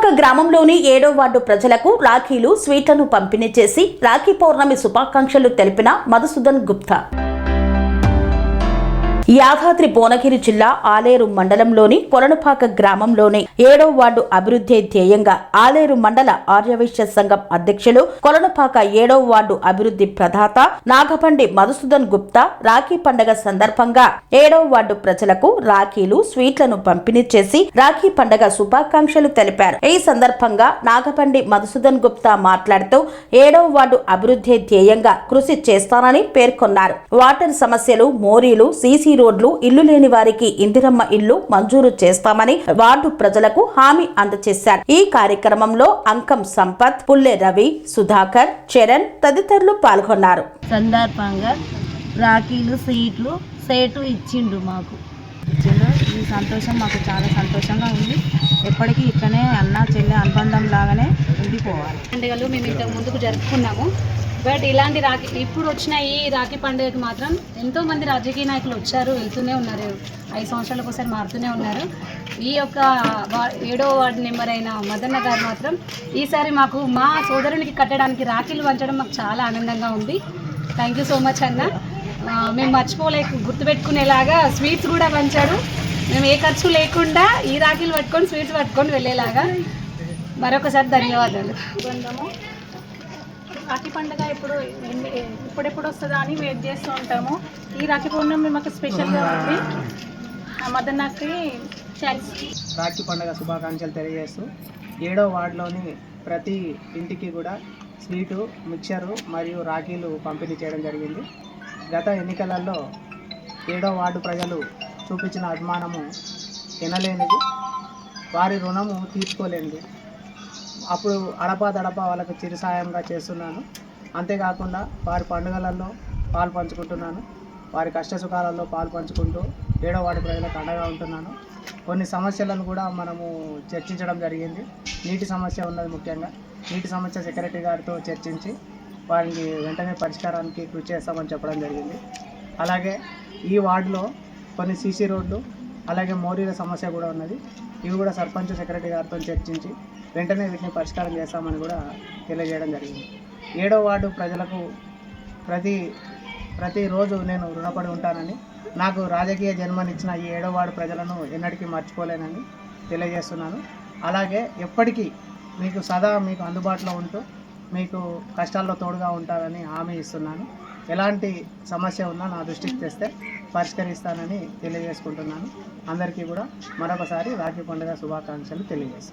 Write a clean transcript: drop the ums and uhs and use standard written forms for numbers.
కొలనుపాక గ్రామంలోని 7వ వార్డు ప్రజలకు రాఖీలు, స్వీట్లను పంపిణీ చేసి రాఖీ పౌర్ణమి శుభాకాంక్షలు తెలిపిన మధుసూదన్ గుప్తా. యాదాద్రి భువనగిరి జిల్లా ఆలేరు మండలంలోని కొలనుపాక గ్రామంలోని 7వ వార్డు అభివృద్ధి ధ్యేయంగా ఆలేరు మండల ఆర్యవైశ్య సంఘం అధ్యక్షులు, కొలనుపాక 7వ వార్డు అభివృద్ధి ప్రదాత నాగబండి మధుసూదన్ గుప్తా రాఖీ పండుగ సందర్భంగా 7వ వార్డు ప్రజలకు రాఖీలు, స్వీట్లను పంపిణీ చేసి రాఖీ పండుగ శుభాకాంక్షలు తెలిపారు. ఈ సందర్భంగా నాగబండి మధుసూదన్ గుప్తా మాట్లాడుతూ 7వ వార్డు అభివృద్ధి ధ్యేయంగా కృషి చేస్తానని పేర్కొన్నారు. వాటర్ సమస్యలు, మోరీలు, సీసీ రోడ్లు, ఇల్లు లేని వారికి ఇందిరమ్మ ఇల్లు మంజూరు చేస్తామని వార్డు ప్రజలకు హామీ అందజేశారు. ఈ కార్యక్రమంలో అంకం సంపత్, పుల్లె రవి, సుధాకర్, చరణ్ తదితరులు పాల్గొన్నారు. సందర్భంగా రాఖీలు, సీట్లు, సేటు ఇచ్చిండు మాకు. ఈ సంతోషం మాకు చాలా సంతోషంగా ఉంది. ఎప్పటికీ ఇట్లనే అన్న చెల్లె అనుబంధం లాగానే ఉండిపోవాలి. పండుగలు మేము ఇంతకు ముందుకు జరుపుకున్నాము. బట్ ఇలాంటి రాఖీ ఇప్పుడు వచ్చిన ఈ రాఖీ పండుగకి మాత్రం ఎంతోమంది రాజకీయ నాయకులు వచ్చారు, వెళ్తూనే ఉన్నారు. 5 సంవత్సరాలకు ఒకసారి మారుతూనే ఉన్నారు. ఈ యొక్క 7వ వార్డు నెంబర్ అయిన మదన్న గారు మాత్రం ఈసారి మాకు మా సోదరునికి కట్టడానికి రాఖీలు పంచడం మాకు చాలా ఆనందంగా ఉంది. థ్యాంక్ యూ సో మచ్ అన్న. మేము గుర్తుపెట్టుకునేలాగా స్వీట్స్ కూడా పంచారు. మేము ఏ ఖర్చు లేకుండా ఈ రాఖీలు పట్టుకొని స్వీట్స్ పట్టుకొని వెళ్ళేలాగా మరొకసారి ధన్యవాదాలు. రాఖీ పండుగ ఇప్పుడెప్పుడు వస్తుందా అని వెయిట్ చేస్తూ ఉంటాము. ఈ రాఖీ పౌర్ణమి మాకు స్పెషల్గా ఉంది. మదన్నకి థ్యాంక్స్. రాఖీ పండుగ శుభాకాంక్షలు తెలియజేస్తూ 7వ వార్డులోని ప్రతి ఇంటికి కూడా స్వీటు, మిక్చరు మరియు రాఖీలు పంపిణీ చేయడం జరిగింది. గత ఎన్నికలలో 7వ వార్డు ప్రజలు చూపించిన అభిమానము తినలేనిది, వారి రుణము తీర్చుకోలేనిది. అప్పుడు అడపా వాళ్ళకు చిరు సాయంగా చేస్తున్నాను. అంతేకాకుండా వారి పండుగలలో పాలు పంచుకుంటున్నాను. వారి కష్ట సుఖాలలో పాలు పంచుకుంటూ 7వ వార్డు ప్రజలకు అండగా ఉంటున్నాను. కొన్ని సమస్యలను కూడా మనము చర్చించడం జరిగింది. నీటి సమస్య ఉన్నది, ముఖ్యంగా నీటి సమస్య సెక్రటరీ గారితో చర్చించి వారికి వెంటనే పరిష్కారానికి కృషి చేస్తామని చెప్పడం జరిగింది. అలాగే ఈ వార్డులో కొన్ని సీసీ రోడ్లు, అలాగే మోరీల సమస్య కూడా ఉన్నది. ఇవి కూడా సర్పంచ్, సెక్రటరీ గారితో చర్చించి వెంటనే వీటిని పరిష్కారం చేస్తామని కూడా తెలియజేయడం జరిగింది. 7వ వార్డు ప్రజలకు ప్రతిరోజు నేను రుణపడి ఉంటానని, నాకు రాజకీయ జన్మనిచ్చిన ఈ 7వ వార్డు ప్రజలను ఎన్నటికీ మర్చిపోలేనని తెలియజేస్తున్నాను. అలాగే ఎప్పటికీ మీకు సదా మీకు అందుబాటులో ఉంటూ మీకు కష్టాల్లో తోడుగా ఉంటానని హామీ ఇస్తున్నాను. ఎలాంటి సమస్య ఉన్నా నా దృష్టికి తెస్తే పరిష్కరిస్తానని తెలియజేసుకుంటున్నాను. అందరికీ కూడా మరొకసారి రాఖీ పండుగ శుభాకాంక్షలు తెలియజేస్తాను.